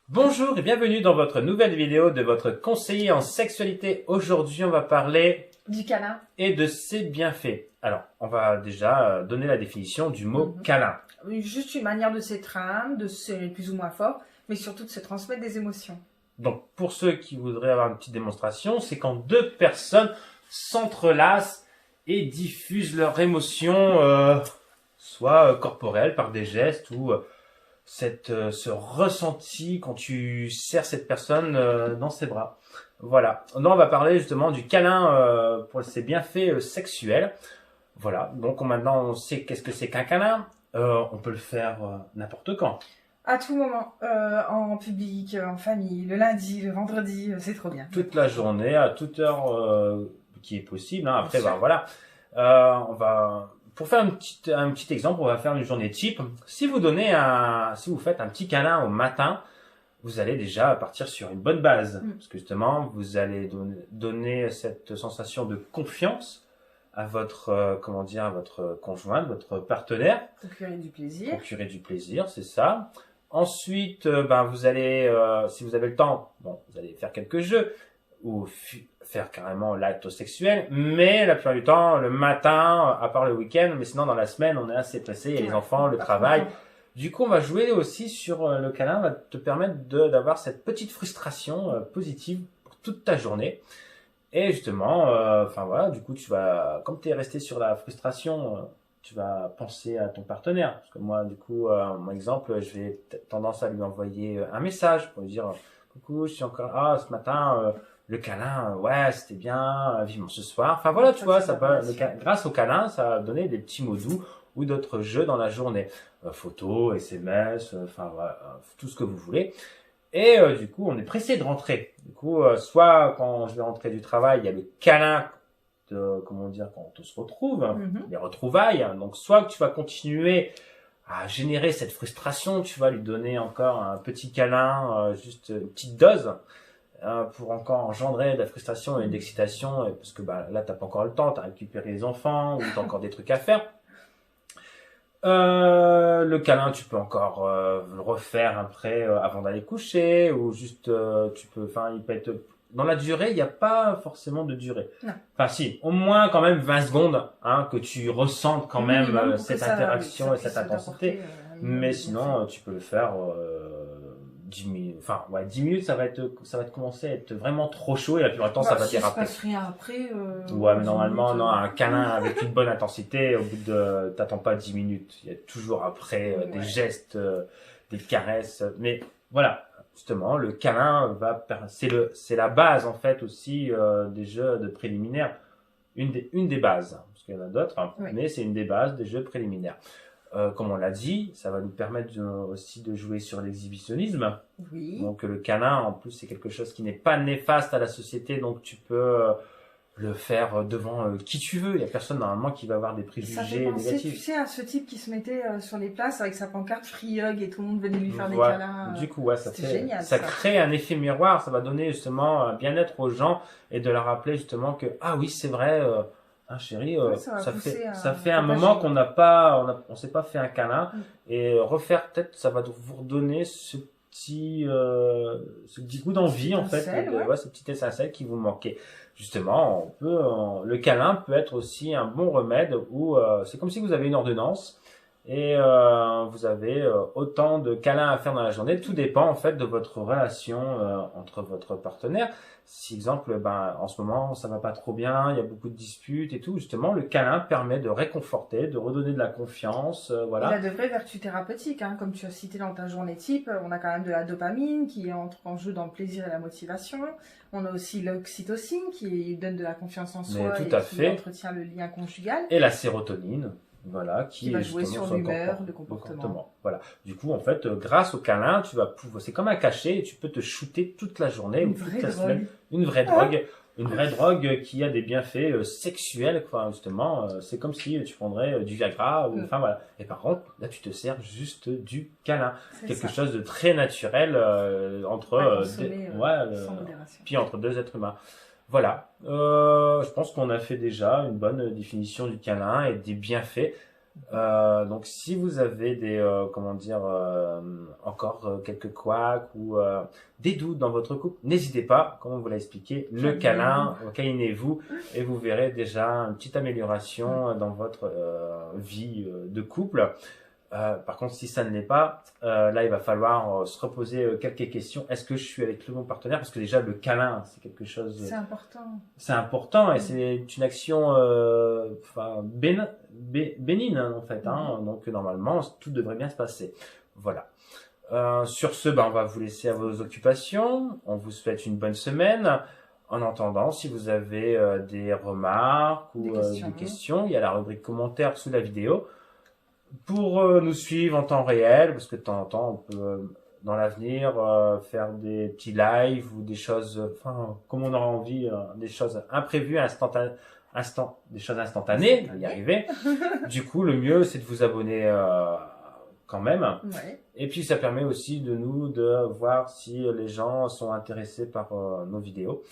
Bonjour et bienvenue dans votre nouvelle vidéo de votre conseiller en sexualité. Aujourd'hui, on va parler Du câlin. et de ses bienfaits. Alors, on va déjà donner la définition du mot câlin. Juste une manière de s'étreindre, de se serrer plus ou moins fort, mais surtout de se transmettre des émotions. Donc, pour ceux qui voudraient avoir une petite démonstration, c'est quand deux personnes s'entrelacent et diffusent leurs émotions, soit corporelles par des gestes ou ce ressenti quand tu serres cette personne dans ses bras. Voilà. Là, on va parler justement du câlin pour ses bienfaits sexuels. Voilà. Donc maintenant, on sait qu'est-ce que c'est qu'un câlin. On peut le faire n'importe quand. À tout moment, en public, en famille, le lundi, le vendredi, c'est trop bien. Toute la journée, à toute heure qui est possible. Hein. Après, bah, voilà. On va... Pour faire un petit exemple, on va faire une journée type. Si vous faites un petit câlin au matin, vous allez déjà partir sur une bonne base. Parce que justement, vous allez donner cette sensation de confiance à votre, à votre conjoint, votre partenaire. Procurer du plaisir. Procurer du plaisir, c'est ça. Ensuite, vous allez, si vous avez le temps, vous allez faire quelques jeux ou faire carrément l'acte sexuel, mais la plupart du temps, le matin, à part le week-end, mais sinon dans la semaine, on est assez pressé, il y a les enfants, le travail. Du coup, on va jouer aussi sur le câlin, va te permettre d'avoir cette petite frustration positive pour toute ta journée. Et justement, du coup, comme tu es resté sur la frustration, tu vas penser à ton partenaire. Parce que moi, du coup, mon exemple, je vais tendance à lui envoyer un message pour lui dire coucou, je suis encore ce matin, le câlin, ouais, c'était bien, vivement ce soir. Enfin voilà, tu vois, grâce au câlin, ça va donner des petits mots doux ou d'autres jeux dans la journée. Photos, SMS, tout ce que vous voulez. Et du coup, on est pressé de rentrer. Du coup, soit quand je vais rentrer du travail, il y a le câlin quand on se retrouve, les retrouvailles. Donc, soit que tu vas continuer à générer cette frustration, tu vas lui donner encore un petit câlin, juste une petite dose, pour encore engendrer de la frustration et de l'excitation, parce que là, t'as pas encore le temps, t'as récupéré les enfants, ou t'as encore des trucs à faire. Le câlin, tu peux encore le refaire après, avant d'aller coucher, ou juste, il peut être dans la durée, il n'y a pas forcément de durée. Non. Enfin si, au moins quand même 20 secondes, que tu ressentes quand même cette interaction et cette intensité. Mais sinon, tu peux le faire 10 minutes. 10 minutes, ça va commencer à être vraiment trop chaud et la plupart du temps, ça va déraper. Il se passe rien après. Ouais, mais normalement, non, un câlin avec une bonne intensité, t'attends pas 10 minutes. Il y a toujours après des gestes, des caresses. Mais voilà. Justement, le câlin c'est la base en fait aussi des jeux de préliminaires, une des bases, parce qu'il y en a d'autres, mais c'est une des bases des jeux préliminaires. Comme on l'a dit, ça va nous permettre aussi de jouer sur l'exhibitionnisme. Oui. Donc le câlin, en plus, c'est quelque chose qui n'est pas néfaste à la société, donc tu peux le faire devant qui tu veux. Il y a personne normalement qui va avoir des préjugés négatifs. Tu sais, à ce type qui se mettait sur les places avec sa pancarte Free Hug et tout le monde venait lui faire des câlins. Du coup, ouais, génial, ça crée un effet miroir. Ça va donner justement un bien-être aux gens et de leur rappeler justement que ah oui, c'est vrai, chérie, ça fait un moment qu'on on s'est pas fait un câlin et refaire peut-être ça va vous redonner ce petit goût d'envie en fait, ce petit étincelle qui vous manquait. Justement, le câlin peut être aussi un bon remède où c'est comme si vous avez une ordonnance et vous avez autant de câlins à faire dans la journée. Tout dépend en fait de votre relation entre votre partenaire. Si exemple, en ce moment ça va pas trop bien, il y a beaucoup de disputes et tout, justement le câlin permet de réconforter, de redonner de la confiance, voilà. Il a de vraies vertus thérapeutiques, comme tu as cité dans ta journée type. On a quand même de la dopamine qui entre en jeu dans le plaisir et la motivation. On a aussi l'oxytocine qui donne de la confiance en soi et qui entretient le lien conjugal. Et la sérotonine. Voilà, qui va jouer sur l'humeur, le comportement. Voilà. Du coup, en fait, grâce au câlin, c'est comme un cachet et tu peux te shooter toute la journée ou toute la semaine. Une vraie drogue. Une vraie drogue qui a des bienfaits sexuels, justement. C'est comme si tu prendrais du Viagra voilà. Et par contre, là, tu te sers juste du câlin. Quelque chose de très naturel entre deux êtres humains. Voilà, je pense qu'on a fait déjà une bonne définition du câlin et des bienfaits. Donc si vous avez des comment dire encore quelques couacs ou des doutes dans votre couple, n'hésitez pas, comme on vous l'a expliqué, le câlin, câlinez-vous et vous verrez déjà une petite amélioration dans votre vie de couple. Par contre, si ça ne l'est pas, là, il va falloir se reposer quelques questions. Est-ce que je suis avec le bon partenaire? Parce que déjà, le câlin, c'est quelque chose... C'est important. C'est important et c'est une action enfin, bénigne, en fait. Hein. Donc, normalement, tout devrait bien se passer. Voilà. Sur ce, on va vous laisser à vos occupations. On vous souhaite une bonne semaine. En attendant, si vous avez des remarques ou des questions, il y a la rubrique commentaires sous la vidéo. Pour nous suivre en temps réel, parce que de temps en temps, on peut, dans l'avenir, faire des petits lives ou des choses, enfin, comme on aura envie, des choses imprévues, des choses instantanées, y arriver. Du coup, le mieux, c'est de vous abonner quand même. Ouais. Et puis, ça permet aussi de nous de voir si les gens sont intéressés par nos vidéos.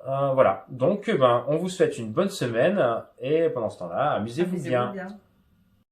Voilà. Donc, on vous souhaite une bonne semaine et pendant ce temps-là, amusez-vous bien.